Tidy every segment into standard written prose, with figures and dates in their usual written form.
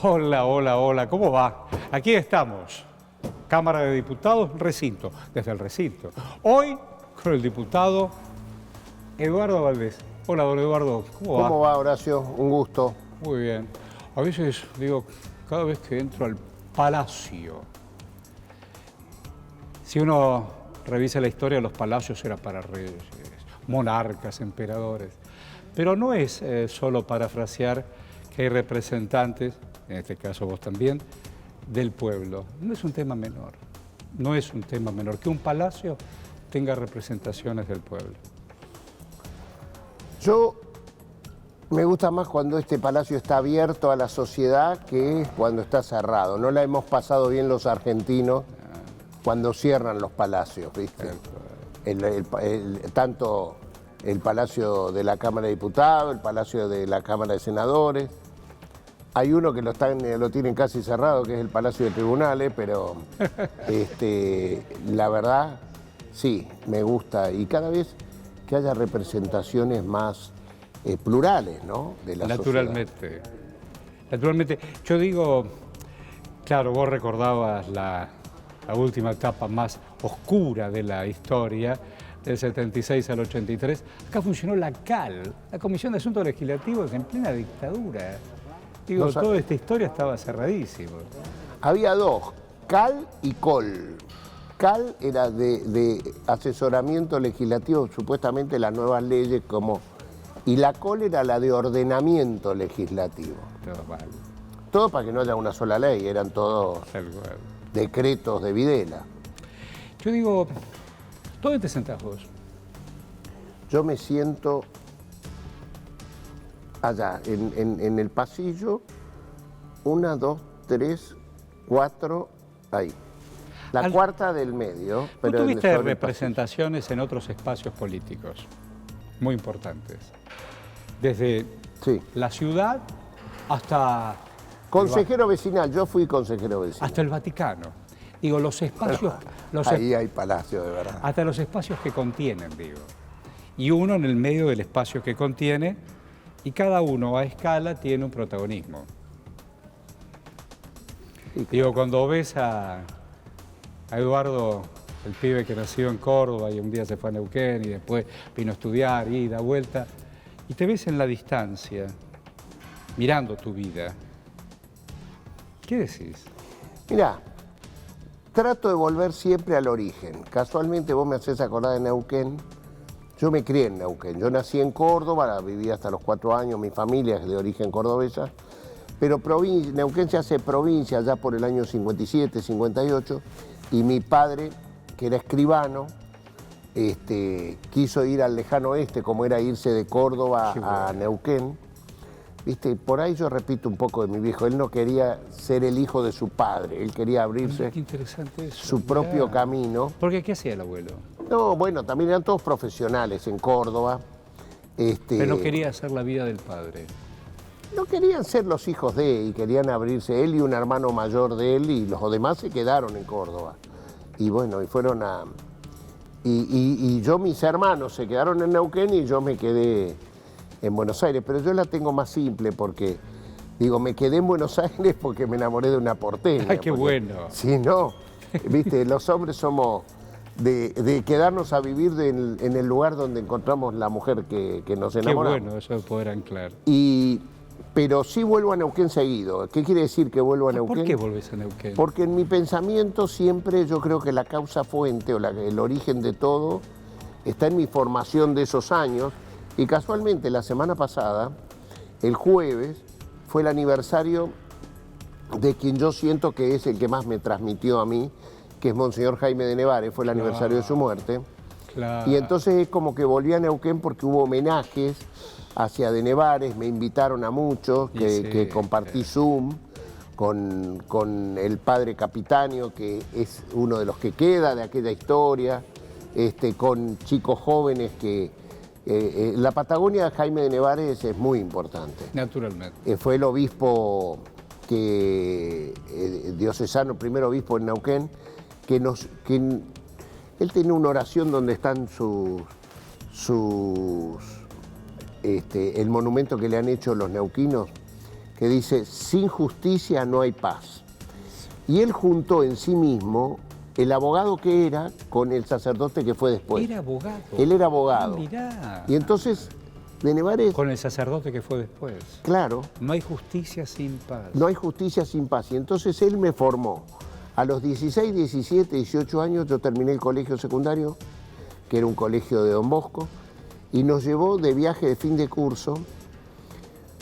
Hola, hola, hola, ¿cómo va? Aquí estamos, Cámara de Diputados, recinto, desde el recinto. Hoy con el diputado Eduardo Valdés. Hola, don Eduardo, ¿cómo va? ¿Cómo va, Horacio? Un gusto. Muy bien. A veces digo, cada vez que entro al palacio, si uno revisa la historia, los palacios eran para reyes, monarcas, emperadores. Pero no es solo parafrasear que hay representantes, en este caso vos también, del pueblo. No es un tema menor, no es un tema menor que un palacio tenga representaciones del pueblo. Yo me gusta más cuando este palacio está abierto a la sociedad que cuando está cerrado. No la hemos pasado bien los argentinos cuando cierran los palacios, ¿viste? Tanto el Palacio de la Cámara de Diputados, el Palacio de la Cámara de Senadores. Hay uno que lo tienen casi cerrado, que es el Palacio de Tribunales, pero la verdad, sí, me gusta. Y cada vez que haya representaciones más plurales, ¿no? De la Naturalmente. sociedad. Naturalmente. Yo digo, claro, vos recordabas la última etapa más oscura de la historia, del 76 al 83. Acá funcionó la CAL, la Comisión de Asuntos Legislativos, en plena dictadura. Digo, toda esta historia estaba cerradísima. Había dos, CAL y COL. CAL era de asesoramiento legislativo, supuestamente las nuevas leyes, y la COL era la de ordenamiento legislativo. Todo mal. Todo para que no haya una sola ley, eran todos decretos de Videla. Yo digo, ¿dónde te sentás vos? Yo me siento allá, en el pasillo, 1, 2, 3, 4, ahí. La cuarta del medio. Pero ¿tú tuviste representaciones en otros espacios políticos muy importantes? Desde la ciudad hasta... Consejero vecinal, yo fui consejero vecinal. Hasta el Vaticano. Digo, los espacios... Ahí hay palacio, de verdad. Hasta los espacios que contienen, digo. Y uno en el medio del espacio que contiene, y cada uno a escala tiene un protagonismo. Digo, cuando ves a Eduardo, el pibe que nació en Córdoba y un día se fue a Neuquén y después vino a estudiar, ida, vuelta, y te ves en la distancia, mirando tu vida, ¿qué decís? Mirá, trato de volver siempre al origen. Casualmente vos me hacés acordar de Neuquén. Yo me crié en Neuquén. Yo nací en Córdoba, viví hasta los 4 años, mi familia es de origen cordobesa, pero Neuquén se hace provincia ya por el año 57, 58, y mi padre, que era escribano, quiso ir al lejano oeste, como era irse de Córdoba a Neuquén. ¿Viste? Por ahí yo repito un poco de mi viejo, él no quería ser el hijo de su padre, él quería abrirse su propio camino. ¿Por qué? ¿Qué hacía el abuelo? No, bueno, también eran todos profesionales en Córdoba. Pero no quería hacer la vida del padre. No querían ser los hijos de él, y querían abrirse él y un hermano mayor de él, y los demás se quedaron en Córdoba. Y bueno, y fueron a... Y yo, mis hermanos se quedaron en Neuquén y yo me quedé en Buenos Aires, pero yo la tengo más simple porque, digo, me quedé en Buenos Aires porque me enamoré de una porteña. ¡Ay, qué bueno! Si no, viste, los hombres somos de quedarnos a vivir en el lugar donde encontramos la mujer que nos enamoramos. Qué bueno eso de poder anclar. Pero sí vuelvo a Neuquén seguido. ¿Qué quiere decir que vuelvo a Neuquén? ¿Por qué volvés a Neuquén? Porque en mi pensamiento siempre yo creo que la causa fuente o el origen de todo está en mi formación de esos años. Y casualmente la semana pasada, el jueves, fue el aniversario de quien yo siento que es el que más me transmitió a mí, que es Monseñor Jaime de Nevares, fue el aniversario de su muerte. Claro. Y entonces es como que volví a Neuquén porque hubo homenajes hacia de Nevares, me invitaron a muchos, que compartí Zoom con el padre Capitanio, que es uno de los que queda de aquella historia, con chicos jóvenes que... la Patagonia de Jaime de Nevares es muy importante. Naturalmente. Fue el obispo diocesano, primer obispo en Neuquén, él tiene una oración donde están el monumento que le han hecho los neuquinos, que dice, sin justicia no hay paz. Y él juntó en sí mismo el abogado que era con el sacerdote que fue después. ¿Era abogado? Él era abogado. Ah, mirá. Y entonces, de Nevares... Con el sacerdote que fue después. Claro. No hay justicia sin paz. No hay justicia sin paz. Y entonces él me formó. A los 16, 17, 18 años yo terminé el colegio secundario, que era un colegio de Don Bosco, y nos llevó de viaje de fin de curso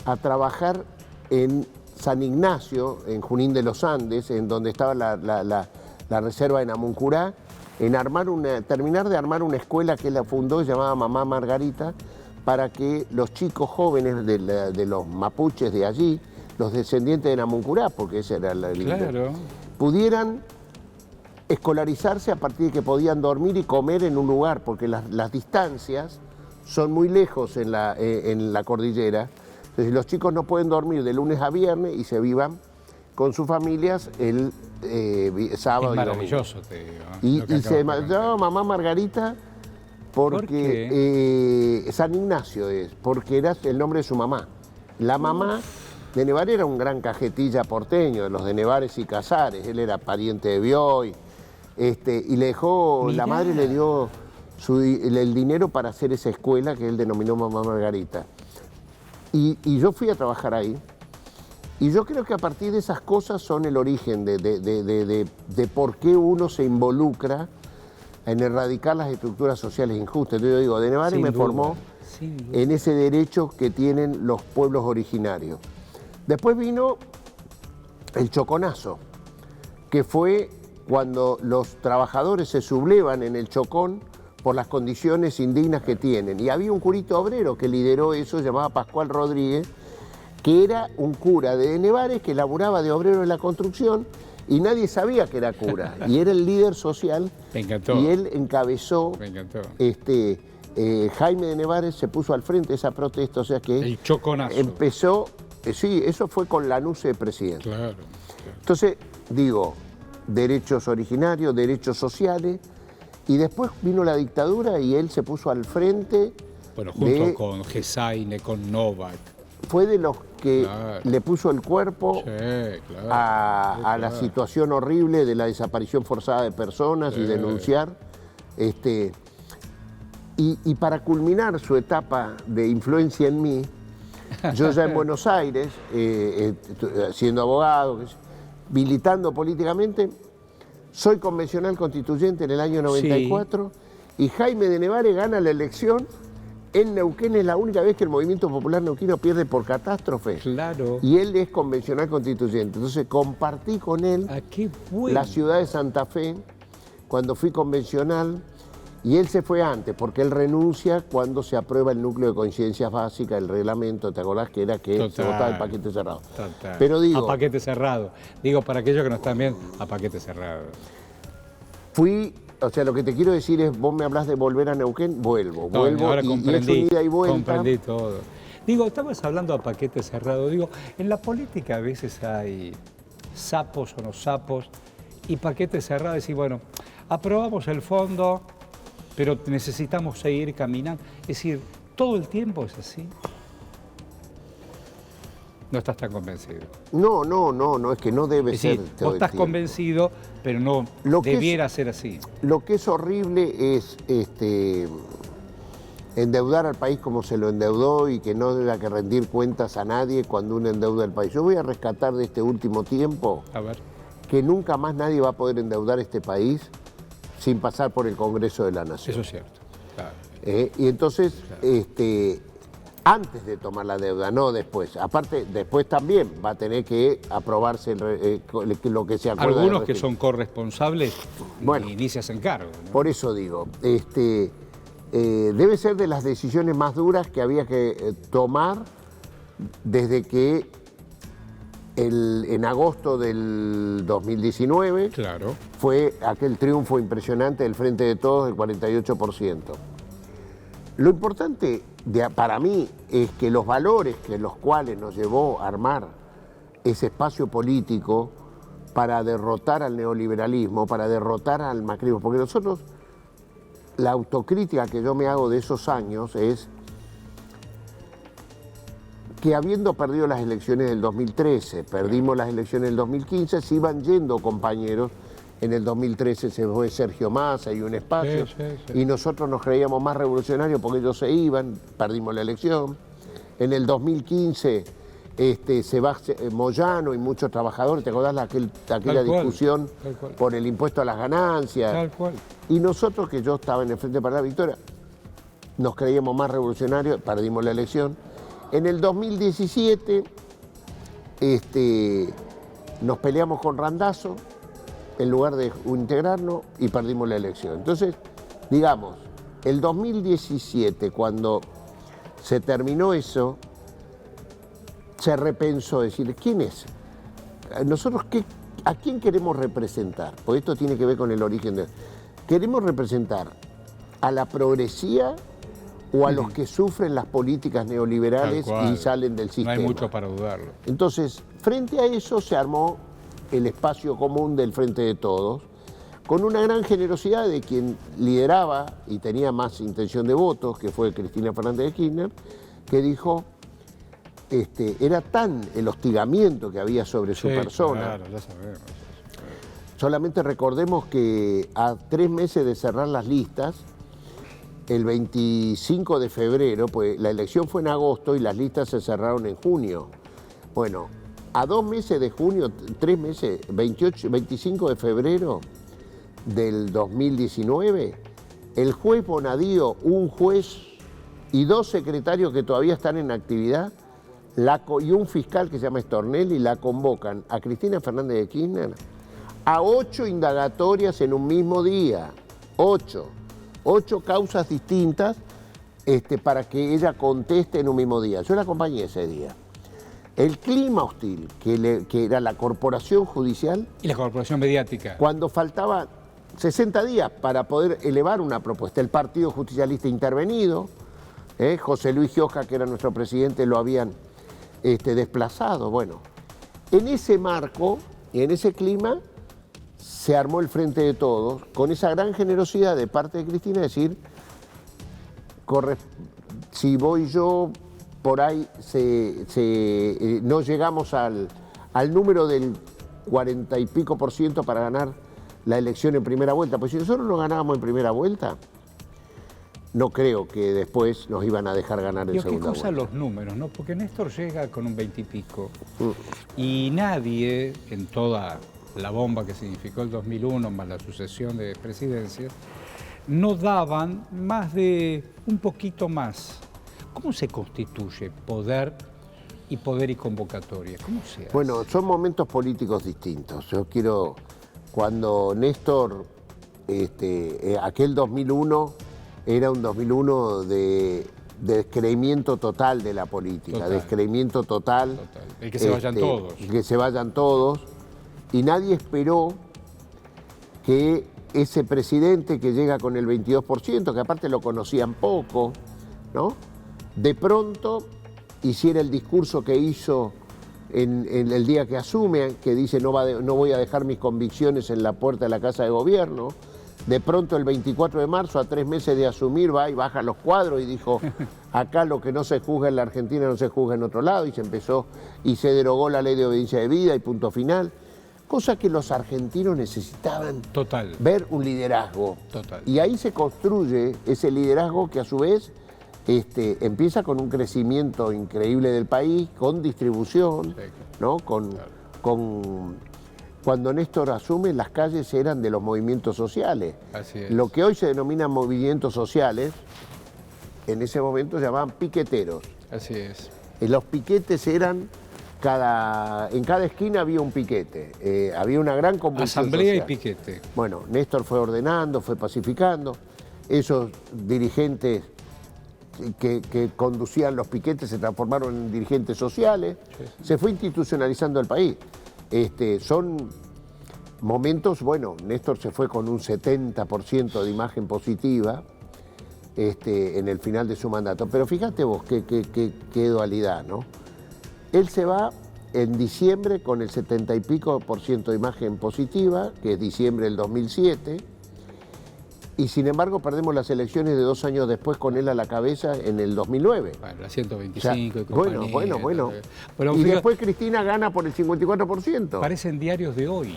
a trabajar en San Ignacio, en Junín de los Andes, en donde estaba la reserva de Namuncurá, en terminar de armar una escuela que él la fundó, llamada Mamá Margarita, para que los chicos jóvenes de los mapuches de allí, los descendientes de Namuncurá, porque ese era pudieran escolarizarse a partir de que podían dormir y comer en un lugar, porque las distancias son muy lejos en la cordillera. Entonces los chicos no pueden dormir de lunes a viernes y se vivan con sus familias el sábado y domingo. Maravilloso, te digo. Y se llamaba Mamá Margarita porque San Ignacio porque era el nombre de su mamá. La mamá de Nevares era un gran cajetilla porteño, de los de Nevares y Casares. Él era pariente de Bioy. Y le dejó, la madre le dio el dinero para hacer esa escuela que él denominó Mamá Margarita. Y yo fui a trabajar ahí. Y yo creo que a partir de esas cosas son el origen de por qué uno se involucra en erradicar las estructuras sociales injustas. Entonces yo digo, de Nevares me formó en ese derecho que tienen los pueblos originarios. Después vino el choconazo, que fue cuando los trabajadores se sublevan en el Chocón por las condiciones indignas que tienen. Y había un curito obrero que lideró eso, llamado Pascual Rodríguez, que era un cura de Nevares que laburaba de obrero en la construcción y nadie sabía que era cura. Y era el líder social. Me encantó. Y él encabezó. Me encantó. Jaime de Nevares se puso al frente de esa protesta, o sea que el choconazo. Empezó, sí, eso fue con Lanuse de presidente. Claro. Entonces, digo, derechos originarios, derechos sociales, y después vino la dictadura y él se puso al frente. Bueno, junto con Gesaine, con Novak. Fue de los que le puso el cuerpo a la situación horrible de la desaparición forzada de personas y denunciar. Y para culminar su etapa de influencia en mí, yo ya en Buenos Aires, siendo abogado, militando políticamente, soy convencional constituyente en el año 94 y Jaime de Nevares gana la elección. En Neuquén es la única vez que el Movimiento Popular Neuquino pierde por catástrofe. Claro. Y él es convencional constituyente. Entonces compartí con él la ciudad de Santa Fe cuando fui convencional. Y él se fue antes, porque él renuncia cuando se aprueba el núcleo de coincidencias básicas, el reglamento, ¿te acordás que era que se votaba el paquete cerrado? Total. Pero digo... A paquete cerrado. Digo, para aquellos que no están bien, a paquete cerrado. Fui, o sea, lo que te quiero decir es, vos me hablas de volver a Neuquén, vuelvo Ahora comprendí, y es un ida y vuelta. Comprendí todo. Digo, estamos hablando a paquete cerrado. Digo, en la política a veces hay sapos o no sapos, y paquete cerrado, decir, bueno, aprobamos el fondo, pero necesitamos seguir caminando. Es decir, todo el tiempo es así. No estás tan convencido. No, es que no debe ser todo el tiempo. Vos estás convencido, pero no debiera ser así. Lo que es horrible es endeudar al país como se lo endeudó y que no tenga que rendir cuentas a nadie cuando uno endeuda al país. Yo voy a rescatar de este último tiempo que nunca más nadie va a poder endeudar este país sin pasar por el Congreso de la Nación. Eso es cierto, claro. Y entonces, antes de tomar la deuda, no después. Aparte, después también va a tener que aprobarse lo que se acuerda. Algunos que son corresponsables ni se hacen cargo, ¿no? Por eso digo, debe ser de las decisiones más duras que había que tomar desde que en agosto del 2019 fue aquel triunfo impresionante del Frente de Todos del 48%. Lo importante para mí es que los valores los cuales nos llevó a armar ese espacio político para derrotar al neoliberalismo, para derrotar al macrismo, porque nosotros, la autocrítica que yo me hago de esos años es que habiendo perdido las elecciones del 2013, perdimos las elecciones del 2015, se iban yendo compañeros. En el 2013 se fue Sergio Massa y un espacio, y nosotros nos creíamos más revolucionarios porque ellos se iban, perdimos la elección. En el 2015 se va Moyano y muchos trabajadores, ¿te acordás aquella discusión por el impuesto a las ganancias? Tal cual. Y nosotros, que yo estaba en el Frente para la Victoria, nos creíamos más revolucionarios, perdimos la elección. En el 2017 nos peleamos con Randazzo en lugar de integrarnos y perdimos la elección. Entonces, digamos, el 2017, cuando se terminó eso, se repensó decir, ¿quién es? Nosotros, ¿a quién queremos representar? Porque esto tiene que ver con el origen de... ¿Queremos representar a la progresía o a los que sufren las políticas neoliberales y salen del sistema? No hay mucho para dudarlo. Entonces, frente a eso se armó el espacio común del Frente de Todos, con una gran generosidad de quien lideraba y tenía más intención de votos, que fue Cristina Fernández de Kirchner, que dijo, era tan el hostigamiento que había sobre su persona. Claro, ya sabemos. Solamente recordemos que a 3 meses de cerrar las listas, el 25 de febrero, pues la elección fue en agosto y las listas se cerraron en junio. Bueno, a 2 meses de junio, 3 meses, 25 de febrero del 2019, el juez Bonadío, un juez y 2 secretarios que todavía están en actividad, y un fiscal que se llama Stornelli, la convocan a Cristina Fernández de Kirchner a 8 indagatorias en un mismo día. 8 causas distintas para que ella conteste en un mismo día. Yo la acompañé ese día. El clima hostil que era la corporación judicial... Y la corporación mediática. Cuando faltaban 60 días para poder elevar una propuesta. El Partido Justicialista intervenido, José Luis Gioja, que era nuestro presidente, lo habían desplazado. Bueno, en ese marco y en ese clima se armó el Frente de Todos, con esa gran generosidad de parte de Cristina, decir, si voy yo... por ahí no llegamos al número del 40 y pico % para ganar la elección en primera vuelta. Pues si nosotros no ganábamos en primera vuelta, no creo que después nos iban a dejar ganar en segunda vuelta. ¿Qué cosa los números, no? Porque Néstor llega con un 20 y pico y nadie, en toda la bomba que significó el 2001 más la sucesión de presidencias, no daban más de un poquito más. ¿Cómo se constituye poder y convocatoria? ¿Cómo se hace? Bueno, son momentos políticos distintos. Yo quiero, cuando Néstor, aquel 2001 era un 2001 de descreimiento total de la política, descreimiento total. El que se vayan todos. Que se vayan todos. Y nadie esperó que ese presidente que llega con el 22%, que aparte lo conocían poco, ¿no?, de pronto hiciera el discurso que hizo en el día que asume, que dice no voy a dejar mis convicciones en la puerta de la Casa de Gobierno. De pronto el 24 de marzo, a 3 meses de asumir, va y baja los cuadros y dijo, acá lo que no se juzga en la Argentina no se juzga en otro lado, y se derogó la ley de obediencia de vida y punto final. Cosa que los argentinos necesitaban ver un liderazgo. Y ahí se construye ese liderazgo que a su vez empieza con un crecimiento increíble del país, con distribución, ¿no? Cuando Néstor asume, las calles eran de los movimientos sociales. Así es. Lo que hoy se denominan movimientos sociales, en ese momento se llamaban piqueteros. Así es. Los piquetes eran, en cada esquina había un piquete, había una gran convulsión Asamblea social. Y piquete. Bueno, Néstor fue ordenando, fue pacificando, esos dirigentes que conducían los piquetes se transformaron en dirigentes sociales, se fue institucionalizando el país. Son momentos, bueno, Néstor se fue con un 70% de imagen positiva en el final de su mandato, pero fíjate vos qué dualidad, ¿no? Él se va en diciembre con el 70 y pico % de imagen positiva, que es diciembre del 2007, Y sin embargo perdemos las elecciones de 2 años después con él a la cabeza en el 2009. Bueno, la 125 y bueno. Pero, y después Cristina gana por el 54%. Parecen diarios de hoy.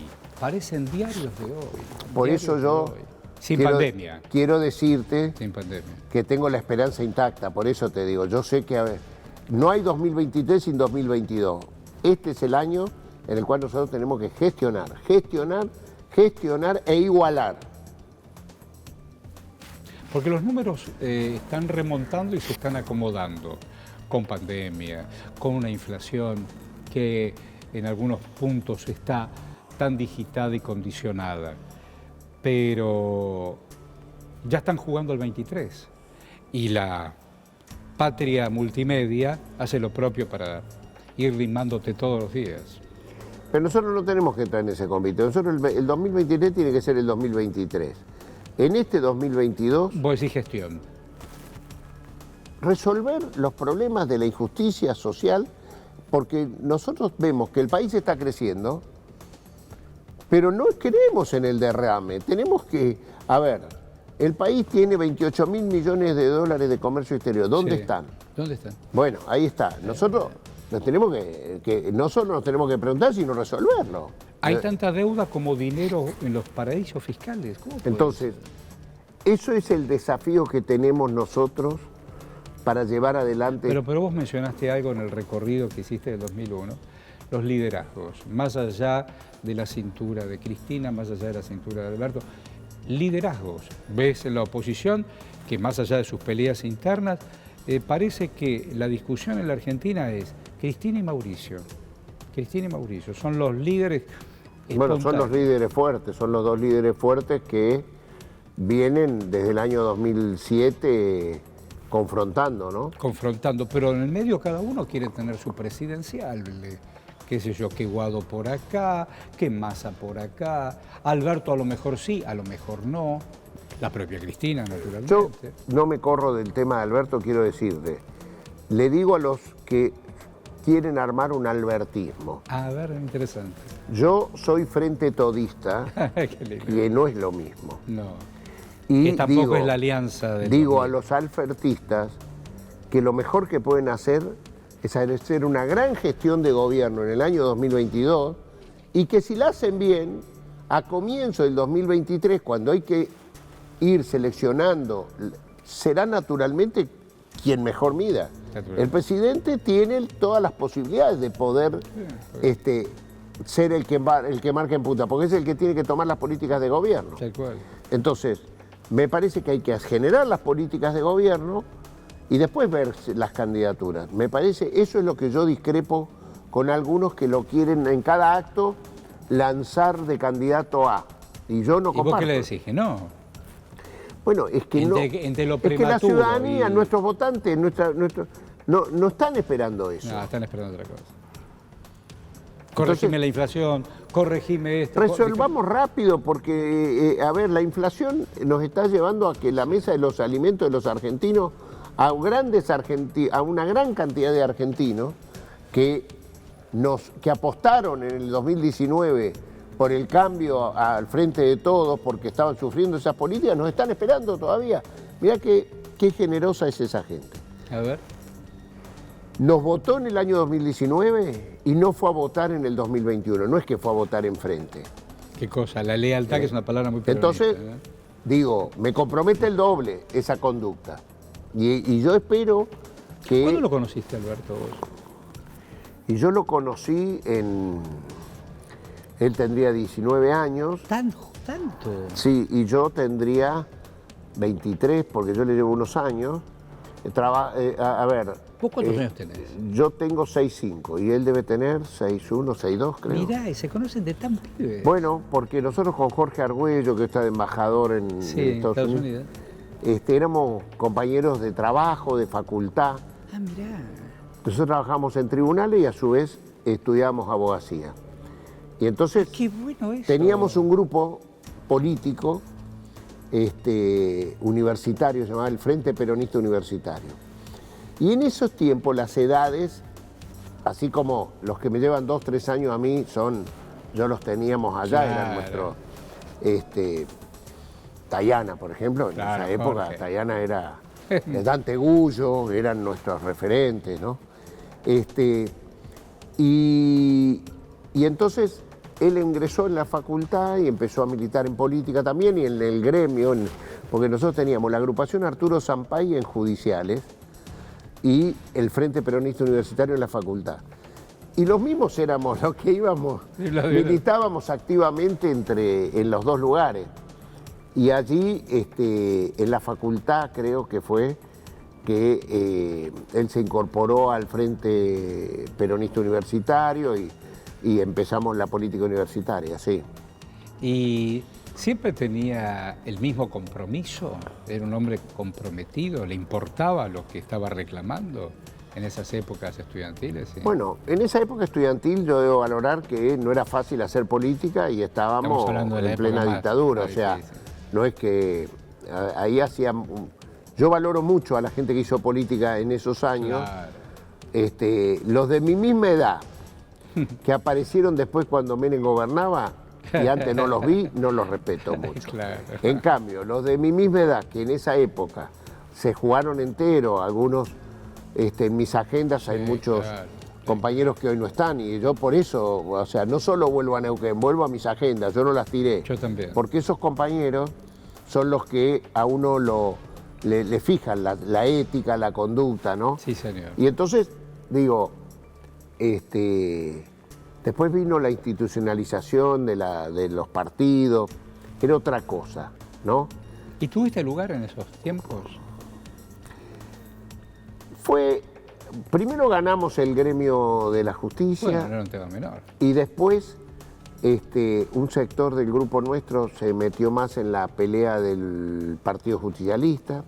Por eso yo sin pandemia. Quiero decirte sin pandemia. Que tengo la esperanza intacta. Por eso te digo, yo sé que no hay 2023 sin 2022. Este es el año en el cual nosotros tenemos que gestionar e igualar. Porque los números están remontando y se están acomodando con pandemia, con una inflación que en algunos puntos está tan digitada y condicionada. Pero ya están jugando el 23 y la patria multimedia hace lo propio para ir limándote todos los días. Pero nosotros no tenemos que entrar en ese convite. Nosotros el 2023 tiene que ser el 2023. En este 2022... Vos decís gestión. Resolver los problemas de la injusticia social, porque nosotros vemos que el país está creciendo, pero no creemos en el derrame. Tenemos que... A ver, el país tiene 28.000 millones de dólares de comercio exterior. ¿Dónde están? ¿Dónde están? Bueno, ahí está. Nosotros nos tenemos que no solo nos tenemos que preguntar, sino resolverlo. Hay tanta deuda como dinero en los paraísos fiscales. ¿Cómo Entonces, eso es el desafío que tenemos nosotros para llevar adelante... Pero vos mencionaste algo en el recorrido que hiciste del 2001, los liderazgos, más allá de la cintura de Cristina, más allá de la cintura de Alberto, liderazgos. Ves en la oposición que más allá de sus peleas internas, parece que la discusión en la Argentina es Cristina y Mauricio. Cristina y Mauricio son los líderes espontáneos. Bueno, son los líderes fuertes, son los dos líderes fuertes que vienen desde el año 2007 confrontando, ¿no? Confrontando, pero en el medio cada uno quiere tener su presidencial, qué sé yo, que Guado por acá, que Massa por acá, Alberto a lo mejor sí, a lo mejor no, la propia Cristina naturalmente. Yo no me corro del tema de Alberto, quiero decirte, le digo a los que quieren armar un albertismo. A ver, interesante. Yo soy frente todista, que no es lo mismo. No. Y que tampoco es la alianza de... Digo a los albertistas que lo mejor que pueden hacer es hacer una gran gestión de gobierno en el año 2022 y que si la hacen bien, a comienzo del 2023, cuando hay que ir seleccionando, será naturalmente quien mejor mida. El presidente tiene todas las posibilidades de poder ser el que marca en punta, porque es el que tiene que tomar las políticas de gobierno. Tal cual. Entonces, me parece que hay que generar las políticas de gobierno y después ver las candidaturas. Me parece, eso es lo que yo discrepo con algunos que lo quieren en cada acto lanzar de candidato a. Y yo no comparto. ¿Y vos qué le decís? Que no. Bueno, es que no. Entre lo es que la ciudadanía, nuestros votantes, no están esperando eso. No, están esperando otra cosa. Corregime la inflación, corregime esto. Resolvamos rápido porque, a ver, la inflación nos está llevando a que la mesa de los alimentos de los argentinos, a una gran cantidad de argentinos que apostaron en el 2019 por el cambio al frente de todos, porque estaban sufriendo esas políticas, nos están esperando todavía. Mirá qué generosa es esa gente. A ver. Nos votó en el año 2019 y no fue a votar en el 2021. No es que fue a votar enfrente. ¿Qué cosa? La lealtad, que es una palabra muy peronista. Entonces, digo, me compromete el doble esa conducta. Y yo espero que... ¿Cuándo lo conociste, Alberto, vos? Y yo lo conocí Él tendría 19 años. ¿Tanto? Sí, y yo tendría 23, porque yo le llevo unos años. A ver... ¿Vos cuántos años tenés? Yo tengo 6'5", y él debe tener 6'1", 6'2", creo. Mirá, y se conocen de tan pibes. Bueno, porque nosotros con Jorge Argüello, que está de embajador en Estados Unidos, éramos compañeros de trabajo, de facultad. Ah, mirá. Nosotros trabajamos en tribunales y a su vez estudiamos abogacía. Y entonces qué bueno eso. Teníamos un grupo político universitario, se llamaba el Frente Peronista Universitario. Y en esos tiempos las edades, así como los que me llevan 2, 3 años a mí, yo los teníamos allá, claro. Eran nuestros... Tayana, por ejemplo, en esa época Jorge. Tayana era Dante Gullo, eran nuestros referentes, ¿no? Y entonces él ingresó en la facultad y empezó a militar en política también y en el gremio, porque nosotros teníamos la agrupación Arturo Sampay en judiciales y el Frente Peronista Universitario en la facultad. Y los mismos éramos los que íbamos, militábamos activamente en los dos lugares. Y allí, en la facultad, creo que fue que él se incorporó al Frente Peronista Universitario y empezamos la política universitaria, sí. ¿Y siempre tenía el mismo compromiso? ¿Era un hombre comprometido? ¿Le importaba lo que estaba reclamando en esas épocas estudiantiles? ¿Sí? Bueno, en esa época estudiantil yo debo valorar que no era fácil hacer política y estábamos en plena dictadura, o sea, no es que ahí hacían... Yo valoro mucho a la gente que hizo política en esos años, claro. Los de mi misma edad, que aparecieron después cuando Menem gobernaba, y antes no los vi, no los respeto mucho. Claro. En cambio, los de mi misma edad, que en esa época se jugaron entero, algunos, en mis agendas hay muchos compañeros que hoy no están, y yo por eso, o sea, no solo vuelvo a Neuquén, vuelvo a mis agendas, yo no las tiré. Yo también. Porque esos compañeros son los que a uno le fijan la ética, la conducta, ¿no? Sí, señor. Y entonces, digo, después vino la institucionalización de los partidos, era otra cosa, ¿no? ¿Y tuviste lugar en esos tiempos? Primero ganamos el gremio de la justicia. Bueno, no era un tema menor. Y después un sector del grupo nuestro se metió más en la pelea del Partido Justicialista.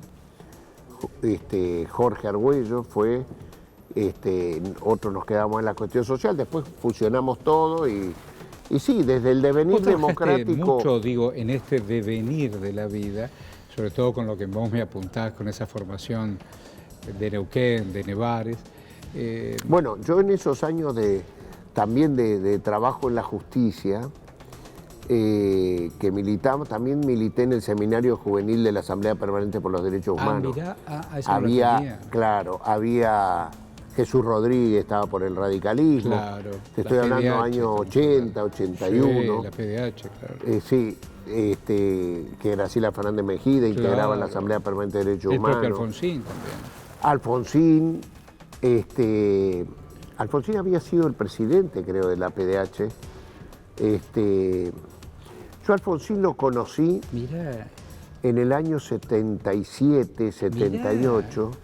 Jorge Argüello fue, otros nos quedamos en la cuestión social, después fusionamos todo y sí, desde el devenir democrático... mucho, digo, en este devenir de la vida, sobre todo con lo que vos me apuntás, con esa formación de Neuquén, de Nevares. Bueno, yo en esos años también de trabajo en la justicia, que militamos, también milité en el Seminario Juvenil de la Asamblea Permanente por los Derechos Humanos. Mirá, eso había, claro, había Jesús Rodríguez, estaba por el radicalismo. Claro, te estoy hablando años 80, 81. Sí, la PDH, claro. Sí, que Graciela Fernández Mejida integraba la Asamblea Permanente de Derechos Humanos. El propio Alfonsín también. Alfonsín había sido el presidente, creo, de la PDH. Yo a Alfonsín lo conocí en el año 77, 78, mirá.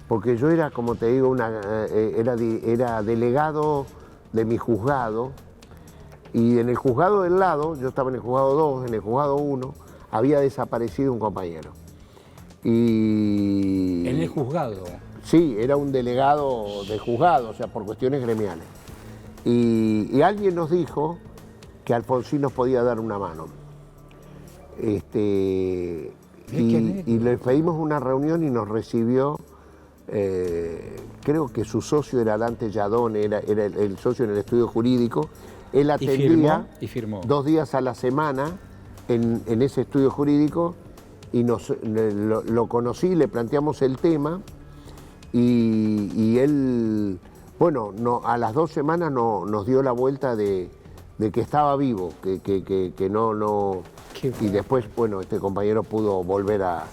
Porque yo era, como te digo, era delegado de mi juzgado, y en el juzgado del lado, yo estaba en el juzgado 2, en el juzgado 1, había desaparecido un compañero. Y... ¿En el juzgado? Sí, era un delegado de juzgado, o sea, por cuestiones gremiales. Y alguien nos dijo que Alfonsín nos podía dar una mano. Y le pedimos una reunión y nos recibió, creo que su socio era Dante Yadón, era el socio en el estudio jurídico. Él atendía y firmó. 2 días a la semana en ese estudio jurídico y lo conocí, le planteamos el tema y él, bueno, a las 2 semanas nos dio la vuelta de que estaba vivo, que no... Y después, bueno, este compañero pudo volver a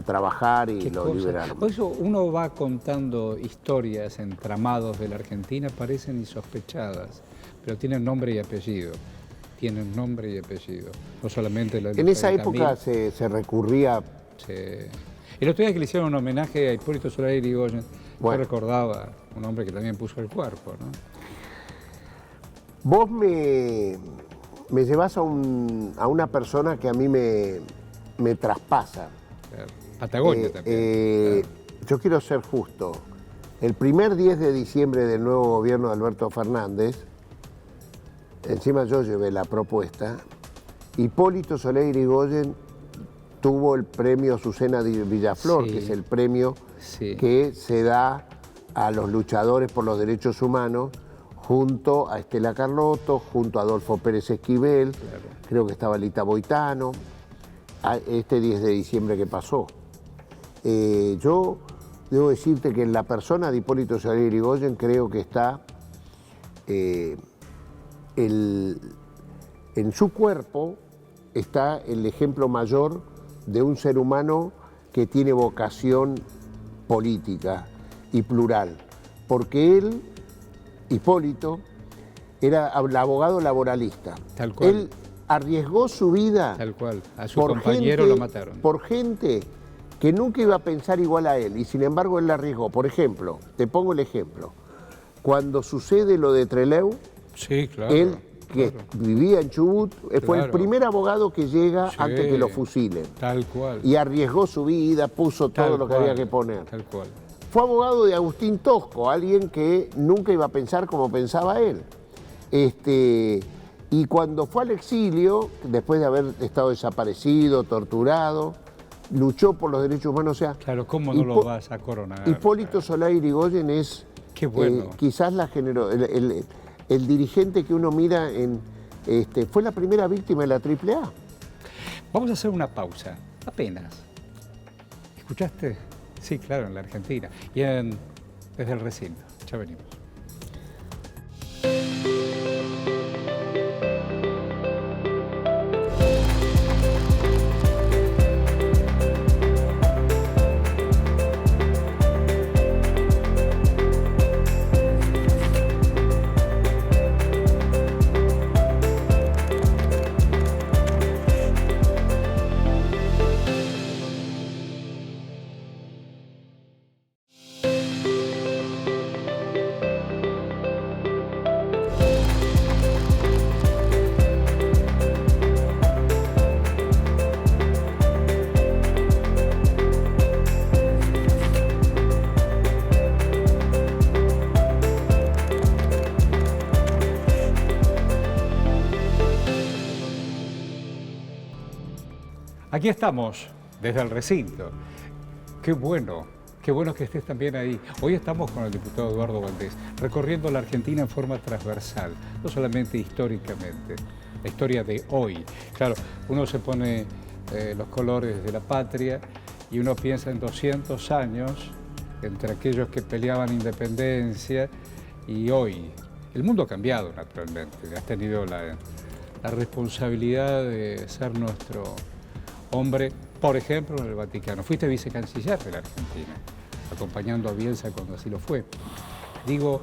trabajar y lo liberaron. Por eso uno va contando historias, entramados de la Argentina, parecen insospechadas, pero tienen nombre y apellido. Tienen nombre y apellido. No solamente la... En esa época se recurría... Sí. El otro día que le hicieron un homenaje a Hipólito Solar Yrigoyen, yo recordaba un hombre que también puso el cuerpo, ¿no? Vos me llevas a una persona que a mí me traspasa. Claro. Patagonia también. Claro. Yo quiero ser justo. El primer 10 de diciembre del nuevo gobierno de Alberto Fernández, encima yo llevé la propuesta, Hipólito Soler Yrigoyen tuvo el premio Azucena Villaflor, que es el premio que se da a los luchadores por los derechos humanos, junto a Estela Carlotto, junto a Adolfo Pérez Esquivel, creo que estaba Lita Boitano, este 10 de diciembre que pasó. Yo debo decirte que en la persona de Hipólito Solá Yrigoyen creo que está en su cuerpo está el ejemplo mayor de un ser humano que tiene vocación política y plural, porque él, Hipólito, era el abogado laboralista. Tal cual. Él arriesgó su vida. Tal cual. A su compañero lo mataron. Por gente que nunca iba a pensar igual a él, y sin embargo él la arriesgó. Por ejemplo, te pongo el ejemplo, cuando sucede lo de Trelew, sí, claro, él, que vivía en Chubut, fue el primer abogado que llega antes que lo fusilen. Tal cual. Y arriesgó su vida, puso todo lo que había que poner. Tal cual. Fue abogado de Agustín Tosco, alguien que nunca iba a pensar como pensaba él. Y cuando fue al exilio, después de haber estado desaparecido, torturado, luchó por los derechos humanos. O sea, claro, ¿cómo no lo vas a coronar? Hipólito Solá Yrigoyen es qué bueno. Quizás el dirigente que uno mira fue la primera víctima de la AAA. Vamos a hacer una pausa, apenas. ¿Escuchaste? Sí, claro, en la Argentina. Y desde el recinto. Ya venimos. Aquí estamos, desde el recinto. Qué bueno que estés también ahí. Hoy estamos con el diputado Eduardo Valdés, recorriendo la Argentina en forma transversal, no solamente históricamente, la historia de hoy. Claro, uno se pone los colores de la patria y uno piensa en 200 años, entre aquellos que peleaban independencia y hoy. El mundo ha cambiado, naturalmente. Has tenido la responsabilidad de ser nuestro hombre, por ejemplo, en el Vaticano. Fuiste vicecanciller de la Argentina, acompañando a Bielsa cuando así lo fue. Digo,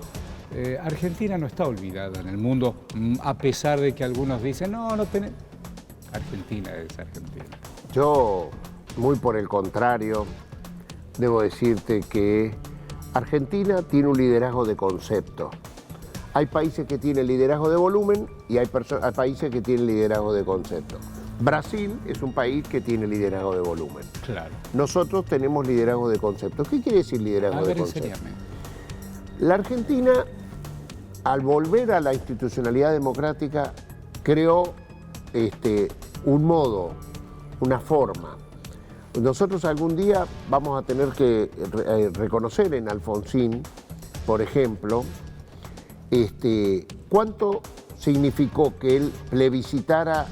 Argentina no está olvidada en el mundo, a pesar de que algunos dicen, no tenés... Argentina es Argentina. Yo, muy por el contrario, debo decirte que Argentina tiene un liderazgo de concepto. Hay países que tienen liderazgo de volumen y hay países que tienen liderazgo de concepto. Brasil es un país que tiene liderazgo de volumen. Claro. Nosotros tenemos liderazgo de concepto. ¿Qué quiere decir liderazgo de concepto? Enséñame. La Argentina, al volver a la institucionalidad democrática, creó un modo, una forma. Nosotros algún día vamos a tener que reconocer en Alfonsín, por ejemplo, cuánto significó que él plebiscitara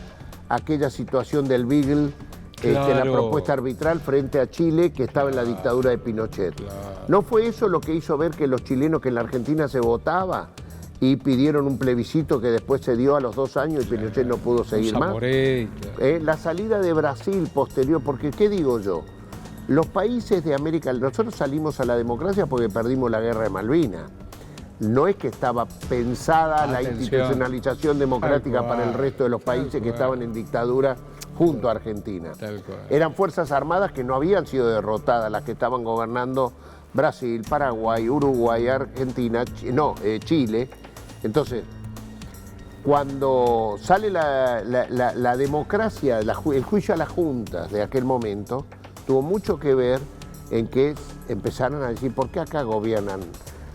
aquella situación del Beagle, claro, la propuesta arbitral frente a Chile, que estaba en la dictadura de Pinochet. Claro. ¿No fue eso lo que hizo ver que los chilenos, que en la Argentina se votaba y pidieron un plebiscito que después se dio a los 2 años y Pinochet no pudo seguir más? La salida de Brasil posterior, porque ¿qué digo yo? Los países de América, nosotros salimos a la democracia porque perdimos la guerra de Malvinas. No es que estaba pensada la institucionalización democrática para el resto de los países que estaban en dictadura junto a Argentina. Eran fuerzas armadas que no habían sido derrotadas, las que estaban gobernando Brasil, Paraguay, Uruguay, Argentina, Chile. Entonces, cuando sale la democracia, el juicio a las juntas de aquel momento, tuvo mucho que ver en que empezaron a decir, ¿por qué acá gobiernan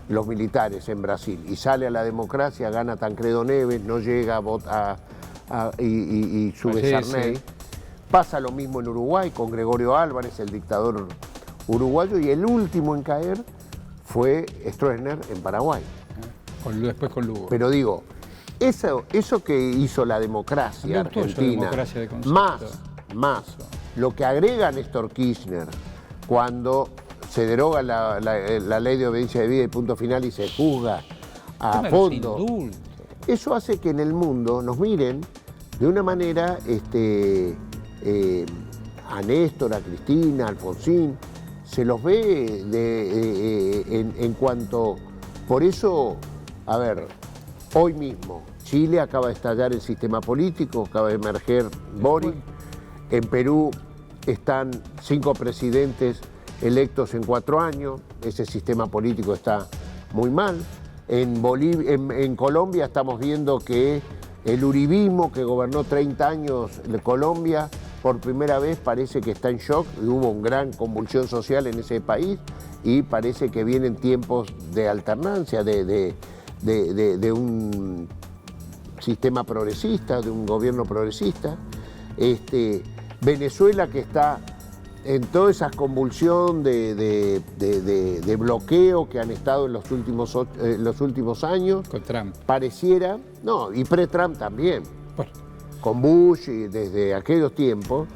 los militares en Brasil? Y sale a la democracia, gana Tancredo Neves, no llega a votar y sube Sarney. Sí. Pasa lo mismo en Uruguay con Gregorio Álvarez, el dictador uruguayo, y el último en caer fue Stroessner en Paraguay. Después con Lugo. Pero digo, eso que hizo la democracia argentina, más lo que agrega Néstor Kirchner cuando se deroga la ley de obediencia debida y punto final y se juzga a fondo, eso hace que en el mundo nos miren de una manera a Néstor, a Cristina, a Alfonsín, se los ve en cuanto... Por eso, a ver, hoy mismo Chile acaba de estallar el sistema político, acaba de emerger Boric, en Perú están 5 presidentes electos en 4 años, ese sistema político está muy mal. En Colombia estamos viendo que el uribismo que gobernó 30 años de Colombia, por primera vez parece que está en shock, y hubo una gran convulsión social en ese país y parece que vienen tiempos de alternancia, de un sistema progresista, de un gobierno progresista. Venezuela, que está en toda esa convulsión de bloqueo que han estado en los últimos años. Con Trump. Pareciera, no, y pre-Trump también, Bueno. con Bush y desde aquellos tiempos.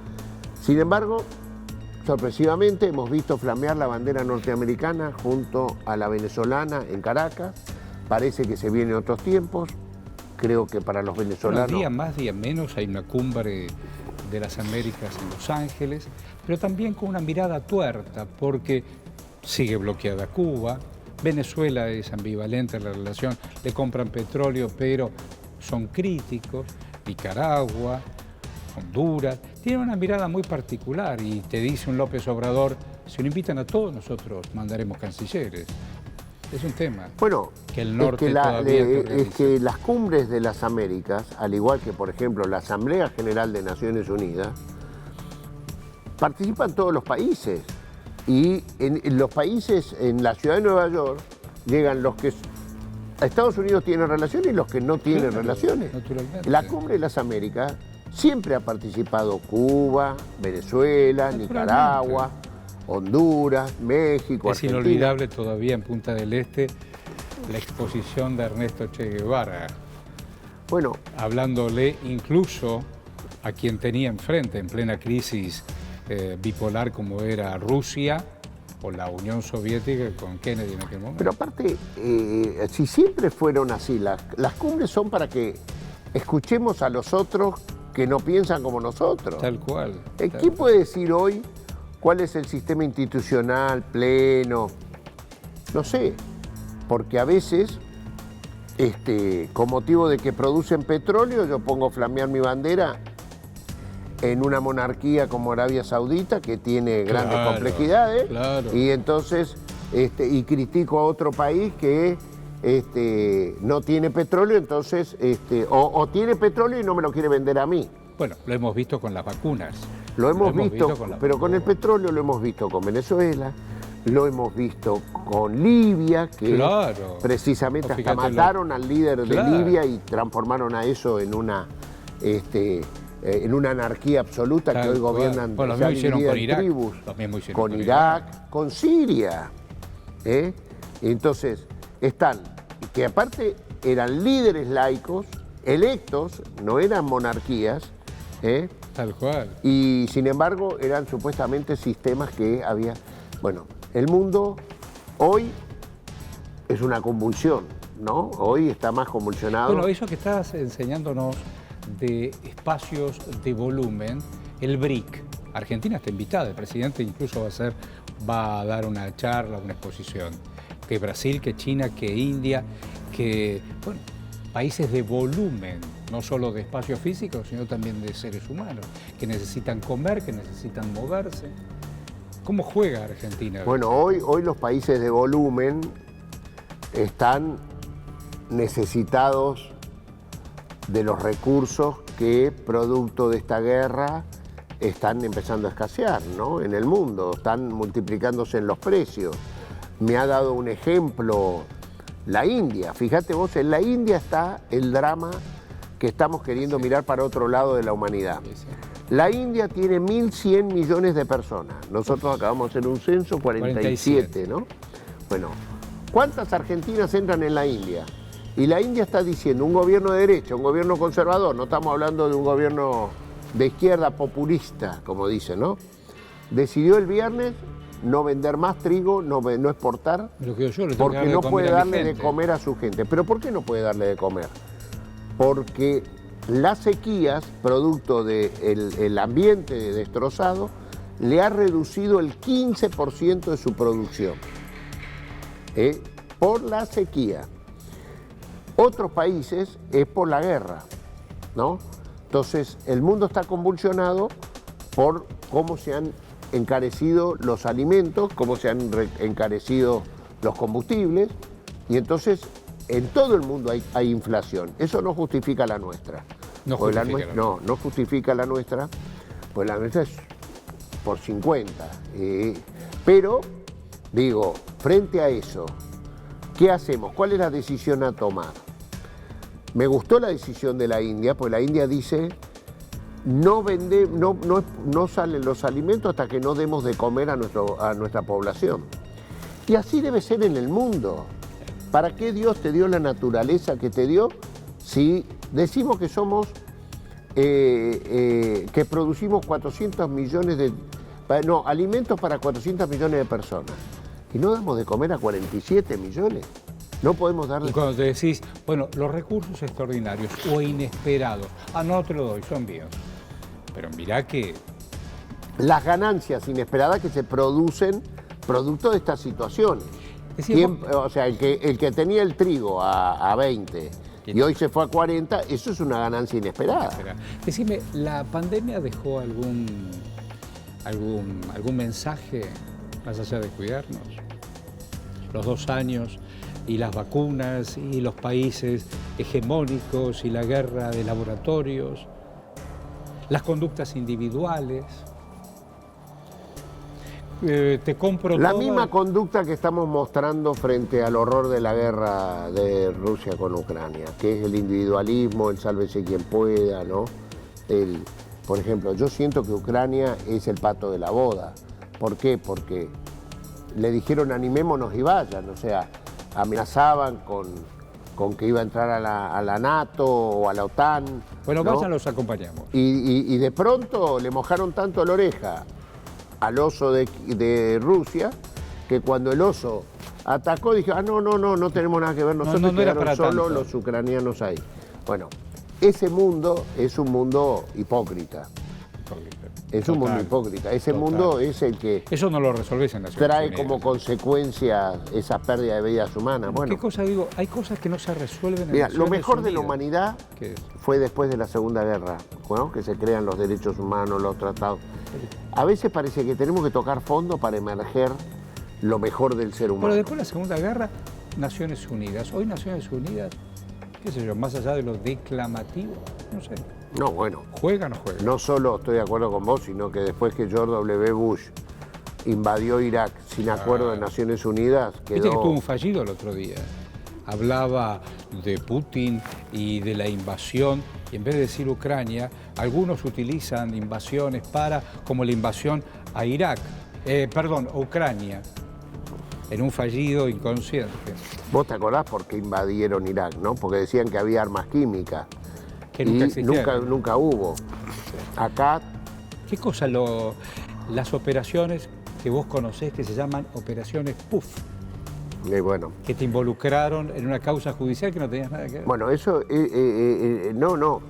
Sin embargo, sorpresivamente hemos visto flamear la bandera norteamericana junto a la venezolana en Caracas. Parece que se vienen otros tiempos. Creo que para los venezolanos... Día más, día menos, hay una cumbre de las Américas en Los Ángeles, pero también con una mirada tuerta, porque sigue bloqueada Cuba, Venezuela es ambivalente en la relación, le compran petróleo, pero son críticos, Nicaragua, Honduras, tienen una mirada muy particular y te dice un López Obrador, si nos invitan a todos nosotros mandaremos cancilleres. Es un tema. Bueno, que el norte es que las cumbres de las Américas, al igual que por ejemplo la Asamblea General de Naciones Unidas, participan todos los países. Y en los países, en la ciudad de Nueva York, llegan los que a Estados Unidos tienen relaciones y los que no tienen relaciones. Naturalmente. La cumbre de las Américas siempre ha participado Cuba, Venezuela, Nicaragua, Honduras, México, es Argentina. inolvidable todavía en Punta del Este la exposición de Ernesto Che Guevara. Bueno, hablándole incluso a quien tenía enfrente en plena crisis bipolar como era Rusia o la Unión Soviética con Kennedy en aquel momento. Pero aparte, si siempre fueron así, las cumbres son para que escuchemos a los otros que no piensan como nosotros. Tal cual. ¿Quién puede decir hoy cuál es el sistema institucional pleno? No sé, porque a veces, con motivo de que producen petróleo, yo pongo a flamear mi bandera en una monarquía como Arabia Saudita, que tiene grandes complejidades, y entonces y critico a otro país que no tiene petróleo, entonces o tiene petróleo y no me lo quiere vender a mí. Bueno, lo hemos visto con las vacunas. Lo hemos visto pero con el petróleo lo hemos visto con Venezuela, lo hemos visto con Libia, que precisamente hasta mataron al líder de Libia y transformaron a eso en una anarquía absoluta. Tal que hoy gobiernan bueno, lo hicieron con Irak, tribus, con Irak, con Siria. Entonces, están, que aparte eran líderes laicos, electos, no eran monarquías, tal cual. Y sin embargo eran supuestamente sistemas que había... Bueno, el mundo hoy es una convulsión, ¿no? Hoy está más convulsionado. Bueno, eso que estás enseñándonos de espacios de volumen, el BRIC. Argentina está invitada, el presidente incluso va a dar una charla, una exposición. Que Brasil, que China, que India, que, bueno, países de volumen, no solo de espacio físico, sino también de seres humanos, que necesitan comer, que necesitan moverse. ¿Cómo juega Argentina? Bueno, hoy los países de volumen están necesitados de los recursos que, producto de esta guerra, están empezando a escasear, ¿no? En el mundo, están multiplicándose en los precios. Me ha dado un ejemplo la India. Fíjate vos, en la India está el drama que estamos queriendo mirar para otro lado de la humanidad. La India tiene 1.100 millones de personas. Nosotros acabamos de hacer un censo, 47, ¿no? Bueno, ¿cuántas argentinas entran en la India? Y la India está diciendo un gobierno de derecha, un gobierno conservador, no estamos hablando de un gobierno de izquierda populista, como dicen, ¿no? Decidió el viernes no vender más trigo, no exportar, porque no puede darle de comer a su gente. ¿Pero por qué no puede darle de comer? Porque las sequías, producto del ambiente destrozado, le ha reducido el 15% de su producción, por la sequía. Otros países es por la guerra, ¿no? Entonces, el mundo está convulsionado por cómo se han encarecido los alimentos, cómo se han encarecido los combustibles, y entonces en todo el mundo hay inflación. Eso no justifica la nuestra. No justifica la nuestra, pues la nuestra es por 50. Pero, digo, frente a eso, ¿qué hacemos? ¿Cuál es la decisión a tomar? Me gustó la decisión de la India, pues la India dice, no salen los alimentos hasta que no demos de comer a nuestra población. Y así debe ser en el mundo. ¿Para qué Dios te dio la naturaleza que te dio si decimos que somos, que producimos 400 millones de... No, alimentos para 400 millones de personas. Y no damos de comer a 47 millones. No podemos darle... Y cuando te decís, bueno, los recursos extraordinarios o inesperados, no te lo doy, son míos. Pero mirá que... Las ganancias inesperadas que se producen producto de esta situación. O sea, el que tenía el trigo a 20 y hoy se fue a 40, eso es una ganancia inesperada. Decime, ¿la pandemia dejó algún mensaje más allá de cuidarnos? Los 2 años y las vacunas y los países hegemónicos y la guerra de laboratorios, las conductas individuales. Te compro la misma conducta que estamos mostrando frente al horror de la guerra de Rusia con Ucrania, que es el individualismo, el sálvese quien pueda, ¿no? Por ejemplo, yo siento que Ucrania es el pato de la boda. ¿Por qué? Porque le dijeron animémonos y vayan, o sea, amenazaban con que iba a entrar a la NATO o a la OTAN. Bueno, ¿no? vayan, los acompañamos. Y de pronto le mojaron tanto la oreja al oso de Rusia, que cuando el oso atacó dije, no tenemos nada que ver, nosotros quedaron solo los ucranianos ahí. Bueno, ese mundo es un mundo hipócrita. Es un mundo hipócrita. Ese mundo es el que... Eso no lo resolvés en Naciones trae Unidas. Como consecuencia esa pérdida de vidas humanas. Bueno, ¿qué cosa digo? Hay cosas que no se resuelven en mira, Naciones lo mejor Unidas. de la humanidad fue después de la Segunda Guerra, ¿no? Que se crean los derechos humanos, los tratados. A veces parece que tenemos que tocar fondo para emerger lo mejor del ser humano. Pero después de la Segunda Guerra, Naciones Unidas. Hoy Naciones Unidas, qué sé yo, más allá de lo declamativo, no sé. No, bueno. ¿Juega o no juega? No solo estoy de acuerdo con vos, sino que después que George W. Bush invadió Irak sin acuerdo de Naciones Unidas, quedó... Viste que tuvo un fallido el otro día. Hablaba de Putin y de la invasión, y en vez de decir Ucrania, algunos utilizan invasiones como la invasión a Irak, a Ucrania, en un fallido inconsciente. ¿Vos te acordás por qué invadieron Irak, no? Porque decían que había armas químicas. Que nunca existieron. Nunca hubo. Acá... ¿Qué cosa las operaciones que vos conocés que se llaman operaciones PUF? Bueno. Que te involucraron en una causa judicial que no tenías nada que ver. Bueno, eso... no.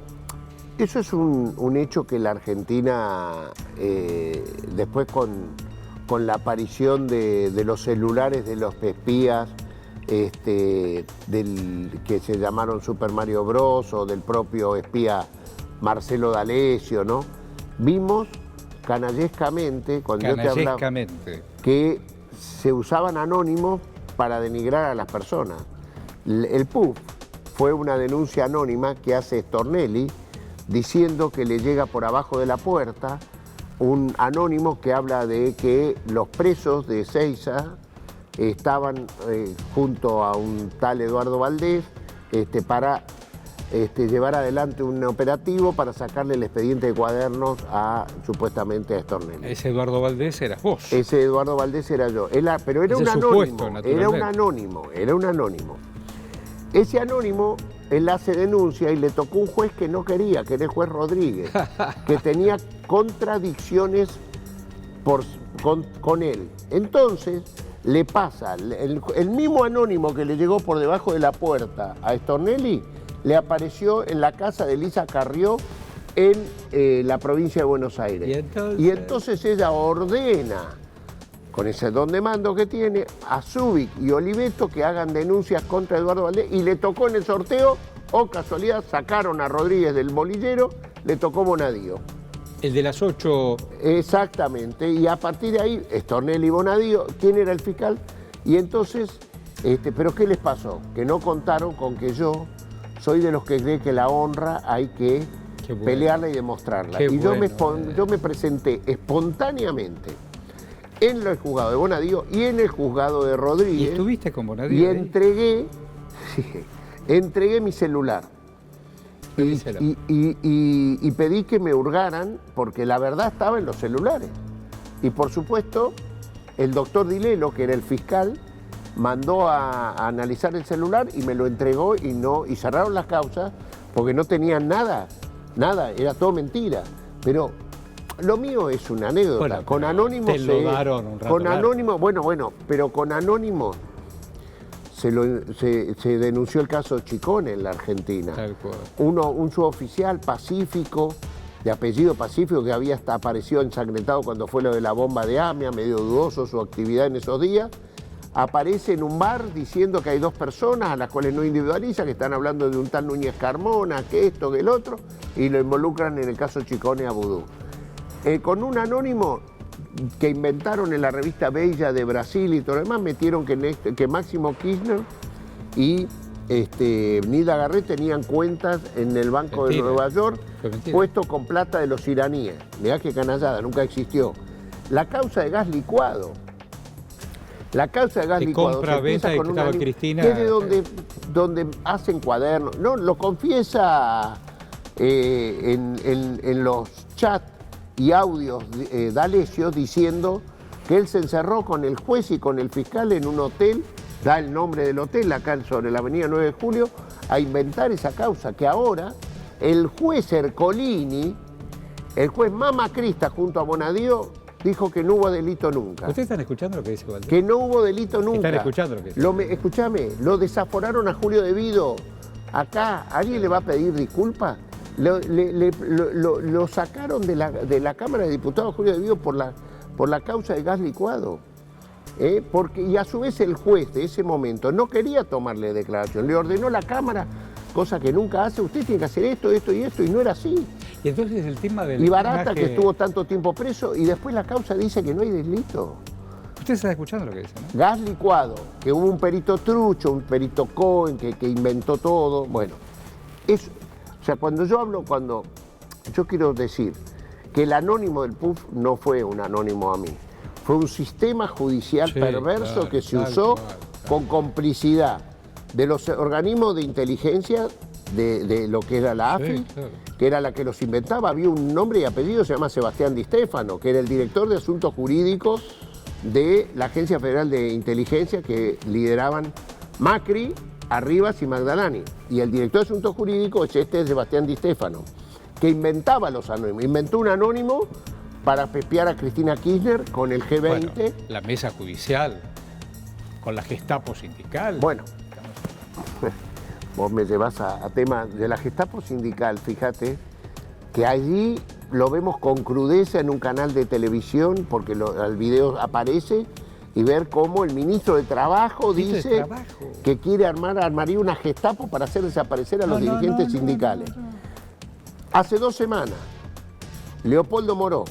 Eso es un hecho que la Argentina, después con la aparición de los celulares de los espías, que se llamaron Super Mario Bros. O del propio espía Marcelo D'Alessio, ¿no? Vimos canallescamente, cuando yo te hablaba, que se usaban anónimos para denigrar a las personas. El PUF fue una denuncia anónima que hace Stornelli diciendo que le llega por abajo de la puerta un anónimo que habla de que los presos de Ezeiza estaban junto a un tal Eduardo Valdés para llevar adelante un operativo para sacarle el expediente de cuadernos supuestamente a Stornelli. Ese Eduardo Valdés eras vos. Ese Eduardo Valdés era yo. Pero era un anónimo. Era un anónimo. Ese anónimo él hace denuncia y le tocó un juez que no quería, que era el juez Rodríguez, que tenía contradicciones con él. Entonces le pasa, el mismo anónimo que le llegó por debajo de la puerta a Stornelli, le apareció en la casa de Elisa Carrió en la provincia de Buenos Aires. Y entonces ella ordena, con ese don de mando que tiene, a Zubik y Oliveto que hagan denuncias contra Eduardo Valdés, y le tocó en el sorteo, o casualidad, sacaron a Rodríguez del bolillero, le tocó Bonadío. El de las 8... Exactamente, y a partir de ahí, Stornelli y Bonadío, ¿quién era el fiscal? Y entonces, ¿pero qué les pasó? Que no contaron con que yo soy de los que cree que la honra hay que pelearla y demostrarla. Y yo me presenté espontáneamente en el juzgado de Bonadío y en el juzgado de Rodríguez. ¿Y estuviste con Bonadío? Y entregué mi celular. Y pedí que me hurgaran, porque la verdad estaba en los celulares. Y por supuesto, el doctor Dilelo, que era el fiscal, mandó a analizar el celular y me lo entregó y cerraron las causas porque no tenían nada, era todo mentira. Pero lo mío es una anécdota. Bueno, con Anónimo te lo daron un rato con Anónimo, bueno, pero con Anónimo se denunció el caso Chicone en la Argentina. Tal cual. Un suboficial pacífico, de apellido Pacífico, que había hasta aparecido ensangrentado cuando fue lo de la bomba de Amia, medio dudoso su actividad en esos días, aparece en un bar diciendo que hay 2 personas a las cuales no individualiza, que están hablando de un tal Núñez Carmona, que esto, que el otro, y lo involucran en el caso Chicone a Vudú. Con un anónimo que inventaron en la revista Bella de Brasil y todo lo demás, metieron que Máximo Kirchner y Nida Garret tenían cuentas en el Banco de Nueva York, puesto con plata de los iraníes. Mirá qué canallada, nunca existió. La causa de gas licuado. La causa de gas licuado compra, se empieza venta, con una Cristina, que es de donde hacen cuadernos. No, lo confiesa en los chats y audios D'Alessio diciendo que él se encerró con el juez y con el fiscal en un hotel, da el nombre del hotel acá sobre la avenida 9 de Julio, a inventar esa causa, que ahora el juez Ercolini, el juez Mama Crista junto a Bonadío, dijo que no hubo delito nunca. ¿Ustedes están escuchando lo que dice Valdés? Que no hubo delito nunca. ¿Están escuchando lo que dice? Escúchame, lo desaforaron a Julio De Vido. Acá, ¿alguien le va a pedir disculpas? Lo sacaron de la Cámara de Diputados Julio De Vido por la causa de gas licuado. Y a su vez el juez de ese momento no quería tomarle declaración, le ordenó a la Cámara, cosa que nunca hace, usted tiene que hacer esto, esto y esto, y no era así. Y entonces el tema del... Y Barata, que estuvo tanto tiempo preso, y después la causa dice que no hay delito. Ustedes están escuchando lo que dice, ¿no? Gas licuado, que hubo un perito trucho, un perito Cohen, que inventó todo, bueno. O sea, cuando yo quiero decir que el anónimo del PUF no fue un anónimo a mí, fue un sistema judicial perverso que se usó con complicidad de los organismos de inteligencia de lo que era la AFI, que era la que los inventaba. Había un nombre y apellido, se llama Sebastián Di Stefano, que era el director de asuntos jurídicos de la Agencia Federal de Inteligencia que lideraban Macri, Arribas y Magdalani. Y el director de asuntos jurídicos es Sebastián Di Stefano, que inventaba los anónimos. Inventó un anónimo para pepear a Cristina Kirchner con el G20. Bueno, la mesa judicial, con la Gestapo sindical. Bueno, vos me llevas a tema de la Gestapo sindical, fíjate, que allí lo vemos con crudeza en un canal de televisión, porque el video aparece, y ver cómo el ministro de Trabajo dice que quiere armaría una Gestapo para hacer desaparecer a los dirigentes sindicales. Hace 2 semanas, Leopoldo Moró,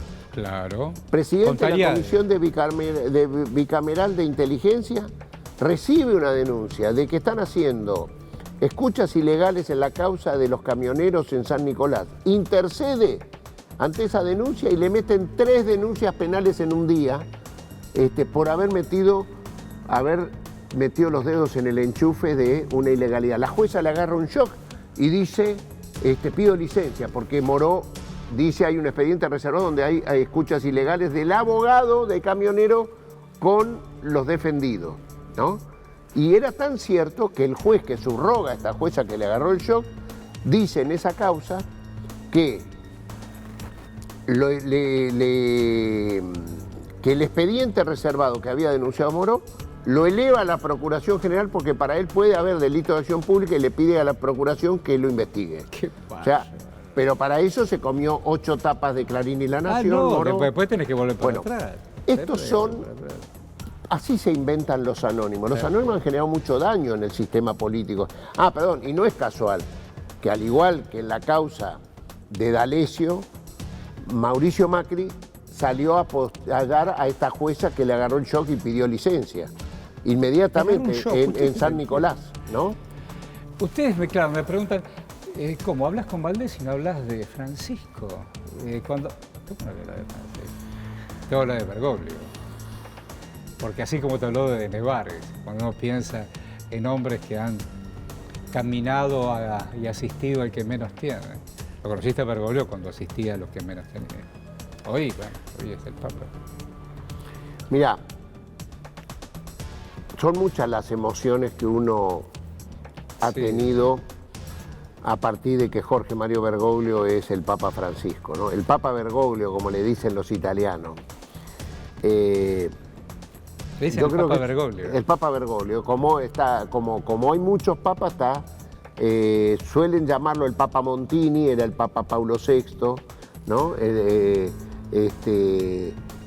presidente de la Comisión Bicameral de Inteligencia, recibe una denuncia de que están haciendo escuchas ilegales en la causa de los camioneros en San Nicolás. Intercede ante esa denuncia y le meten 3 denuncias penales en un día por haber metido los dedos en el enchufe de una ilegalidad. La jueza le agarra un shock y dice, pido licencia, porque Moró dice hay un expediente reservado donde hay escuchas ilegales del abogado de camionero con los defendidos, ¿no? Y era tan cierto que el juez que subroga a esta jueza que le agarró el shock, dice en esa causa que, que el expediente reservado que había denunciado Moró lo eleva a la Procuración General porque para él puede haber delito de acción pública y le pide a la Procuración que lo investigue. ¿Qué pasa? O sea, pero para eso se comió 8 tapas de Clarín y La Nación. No, Moró. después tenés que volver para atrás. Estos son... Así se inventan los anónimos. Los anónimos han generado mucho daño en el sistema político. Perdón, y no es casual que al igual que en la causa de D'Alessio, Mauricio Macri salió a apoyar a esta jueza que le agarró el shock y pidió licencia. Inmediatamente en San Nicolás, ¿no? Ustedes me preguntan, ¿cómo hablas con Valdés y no hablas de Francisco? ¿Cómo no hablas de Francisco? Te hablo de Bergoglio. Porque así como te habló de Nevares, cuando uno piensa en hombres que han caminado y asistido al que menos tiene. Lo conociste a Bergoglio cuando asistía a los que menos tenían. Hoy es el Papa. Mirá, son muchas las emociones que uno ha tenido a partir de que Jorge Mario Bergoglio es el Papa Francisco, ¿no? El Papa Bergoglio, como le dicen los italianos. Yo creo que Bergoglio. El Papa Bergoglio, como hay muchos papas, suelen llamarlo el Papa Montini, era el Papa Paulo VI, ¿no?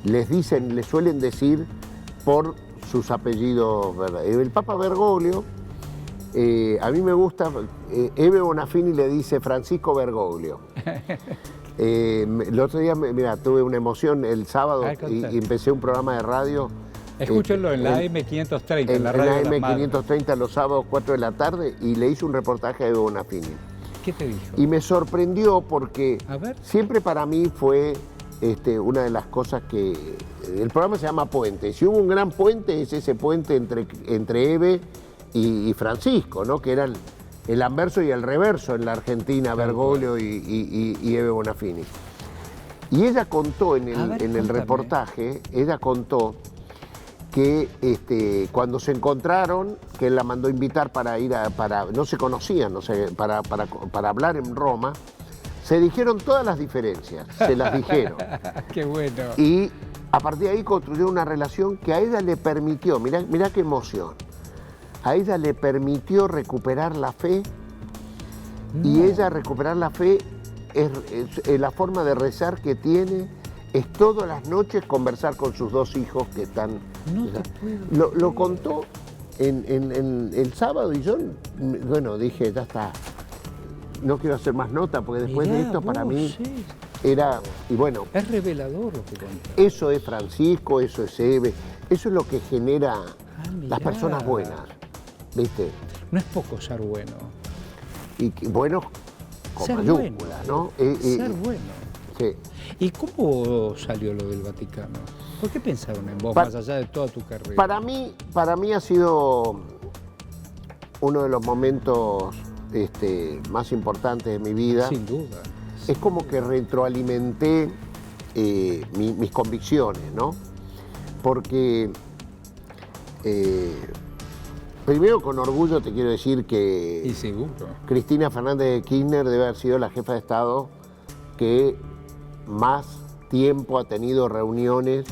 Les suelen decir por sus apellidos verdaderos. El Papa Bergoglio, a mí me gusta, Eve Bonafini le dice Francisco Bergoglio. El otro día, mira, tuve una emoción el sábado y empecé un programa de radio. Escúchenlo en la AM530, en la radio. En la AM530 los sábados 4 de la tarde y le hice un reportaje a Eve Bonafini. ¿Qué te dijo? Y me sorprendió porque siempre para mí fue una de las cosas que... El programa se llama Puente. Si hubo un gran puente, es ese puente entre Eve y Francisco, ¿no? Que era el anverso y el reverso en la Argentina, Bergoglio y Eve Bonafini. Y ella contó en el reportaje, ella contó que cuando se encontraron, que él la mandó invitar para ir no se conocían, para hablar en Roma, se dijeron todas las diferencias, se las dijeron. Qué bueno. Y a partir de ahí construyó una relación que a ella le permitió, mirá qué emoción, a ella le permitió recuperar la fe, y ella recuperar la fe es la forma de rezar que tiene, es todas las noches conversar con sus 2 hijos que están... Lo contó en el sábado y yo, dije, ya está, no quiero hacer más nota porque después de esto para mí era... Y bueno... Es revelador lo que contó. Eso es Francisco, eso es Eve, eso es lo que genera las personas buenas, ¿viste? No es poco ser bueno. Y bueno, con ser mayúsculas, bueno, ¿no? Ser bueno. Sí. ¿Y cómo salió lo del Vaticano? ¿Por qué pensaron en vos, más allá de toda tu carrera? Para mí ha sido uno de los momentos más importantes de mi vida. Sin duda. Es como que retroalimenté mis convicciones, ¿no? Porque primero con orgullo te quiero decir que y seguro. Cristina Fernández de Kirchner debe haber sido la jefa de Estado que más tiempo ha tenido reuniones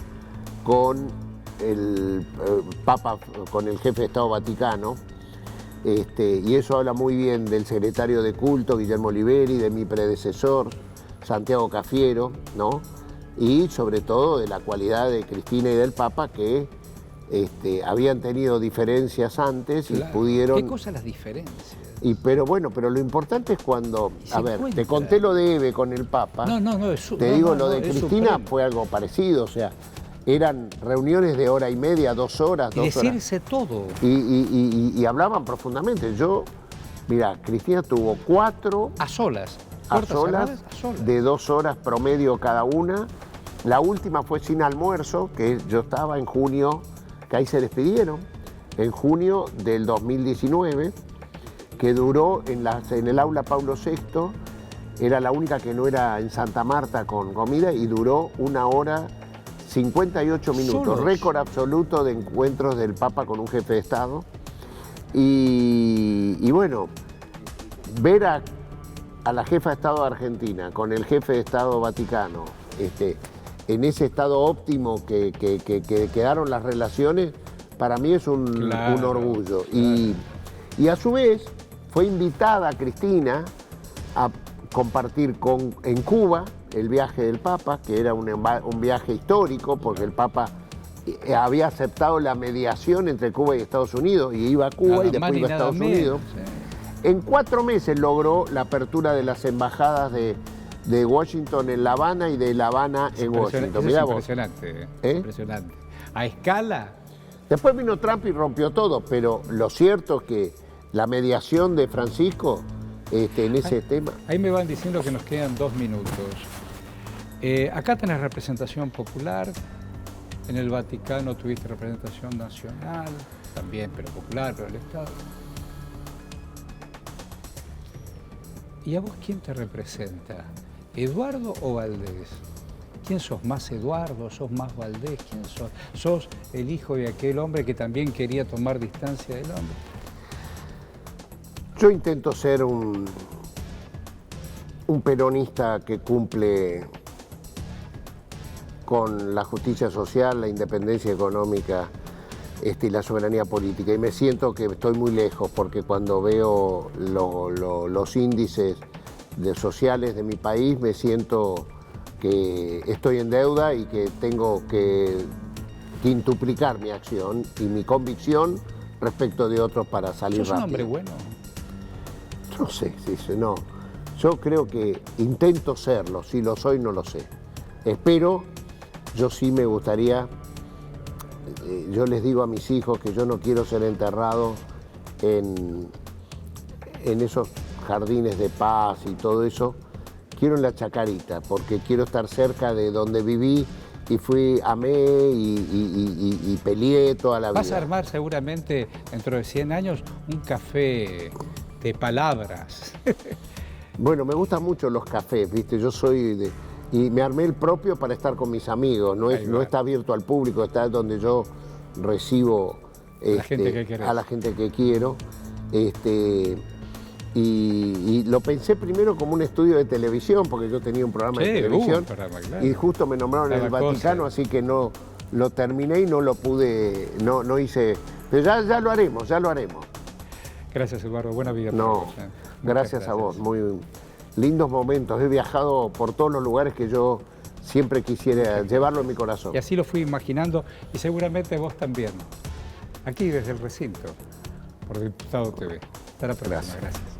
con el Papa, con el jefe de Estado Vaticano, y eso habla muy bien del secretario de culto, Guillermo Oliveri, de mi predecesor, Santiago Cafiero, ¿no? Y sobre todo de la cualidad de Cristina y del Papa, que habían tenido diferencias antes y pudieron... ¿Qué cosas las diferencias? Pero lo importante es cuando... A ver, te conté lo de Eve con el Papa. Te digo, lo de Cristina fue algo parecido, o sea, eran reuniones de hora y media, 2 horas, 2 horas. Y decirse todo. Y hablaban profundamente. Mira, Cristina tuvo 4... A solas. A solas, de 2 horas promedio cada una. La última fue sin almuerzo, que yo estaba en junio, que ahí se despidieron, en junio del 2019, que duró en el aula Paulo VI, era la única que no era en Santa Marta con comida, y duró 1 hora 58 minutos, récord absoluto de encuentros del Papa con un jefe de Estado. Y bueno, ver a la jefa de Estado de Argentina con el jefe de Estado Vaticano, en ese estado óptimo que quedaron las relaciones, para mí es un orgullo. Claro. Y a su vez fue invitada Cristina a compartir en Cuba el viaje del Papa, que era un viaje histórico, porque el Papa había aceptado la mediación entre Cuba y Estados Unidos, y iba a Cuba y después iba a Estados Unidos. Sí. En 4 meses logró la apertura de las embajadas de Washington en La Habana y de La Habana en Washington. Mirá, es impresionante, impresionante. A escala. Después vino Trump y rompió todo, pero lo cierto es que la mediación de Francisco en ese tema... Ahí me van diciendo que nos quedan 2 minutos. Acá tenés representación popular, en el Vaticano tuviste representación nacional, también, pero popular, pero el Estado. ¿Y a vos quién te representa? ¿Eduardo o Valdés? ¿Quién sos? ¿Más Eduardo? ¿Sos más Valdés? ¿Quién sos? ¿Sos el hijo de aquel hombre que también quería tomar distancia del hombre? Yo intento ser un peronista que cumple con la justicia social, la independencia económica y la soberanía política. Y me siento que estoy muy lejos, porque cuando veo los índices sociales de mi país, me siento que estoy en deuda y que tengo que quintuplicar mi acción y mi convicción respecto de otros para salir rápido. ¿Sos un hombre bueno? No sé, no. Yo creo que intento serlo, si lo soy no lo sé. Espero, yo sí me gustaría, yo les digo a mis hijos que yo no quiero ser enterrado en esos jardines de paz y todo eso. Quiero en la Chacarita, porque quiero estar cerca de donde viví y amé y peleé toda la vida. Vas a armar seguramente dentro de 100 años un café de palabras. Bueno, me gustan mucho los cafés, ¿viste? Yo soy y me armé el propio para estar con mis amigos, no está abierto al público, está donde yo recibo a la gente que quiero. Y lo pensé primero como un estudio de televisión, porque yo tenía un programa de televisión, claro. Y justo me nombraron en el Vaticano, así que no lo terminé y no lo pude, no hice, pero ya lo haremos, Gracias, Eduardo, buena vida. No, gracias a vos, muy lindos momentos, he viajado por todos los lugares que yo siempre quisiera llevarlo en mi corazón. Y así lo fui imaginando, y seguramente vos también, aquí desde el recinto, por Diputado TV. Hasta la próxima, gracias.